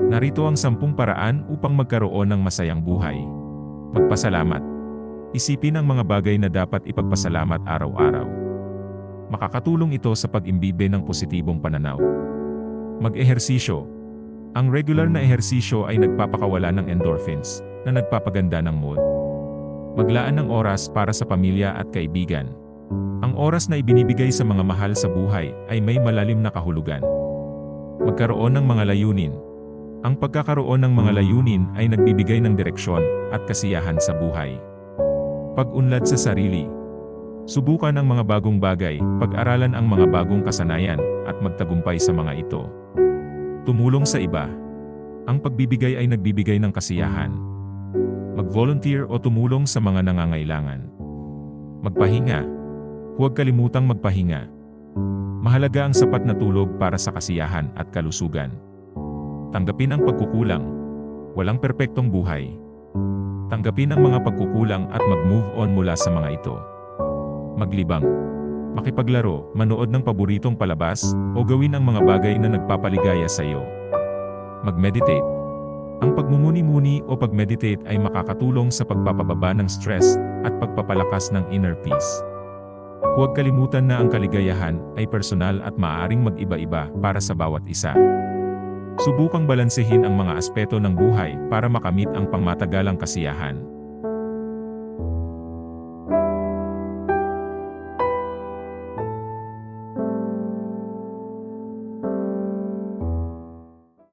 Narito ang 10 paraan upang magkaroon ng masayang buhay. Magpasalamat. Isipin ang mga bagay na dapat ipagpasalamat araw-araw. Makakatulong ito sa pag-imbibe ng positibong pananaw. Mag-ehersisyo. Ang regular na ehersisyo ay nagpapakawala ng endorphins, na nagpapaganda ng mood. Maglaan ng oras para sa pamilya at kaibigan. Ang oras na ibinibigay sa mga mahal sa buhay ay may malalim na kahulugan. Magkaroon ng mga layunin. Ang pagkakaroon ng mga layunin ay nagbibigay ng direksyon at kasiyahan sa buhay. Pag-unlad sa sarili. Subukan ang mga bagong bagay, pag-aralan ang mga bagong kasanayan, at magtagumpay sa mga ito. Tumulong sa iba. Ang pagbibigay ay nagbibigay ng kasiyahan. Mag-volunteer o tumulong sa mga nangangailangan. Magpahinga. Huwag kalimutang magpahinga. Mahalaga ang sapat na tulog para sa kasiyahan at kalusugan. Tanggapin ang pagkukulang. Walang perpektong buhay. Tanggapin ang mga pagkukulang at mag-move on mula sa mga ito. Maglibang. Makipaglaro, manood ng paboritong palabas, o gawin ang mga bagay na nagpapaligaya sa iyo. Mag-meditate. Ang pagmumuni-muni o pag-meditate ay makakatulong sa pagpapababa ng stress at pagpapalakas ng inner peace. Huwag kalimutan na ang kaligayahan ay personal at maaaring mag-iba-iba para sa bawat isa. Subukang balansehin ang mga aspeto ng buhay para makamit ang pangmatagalang kasiyahan.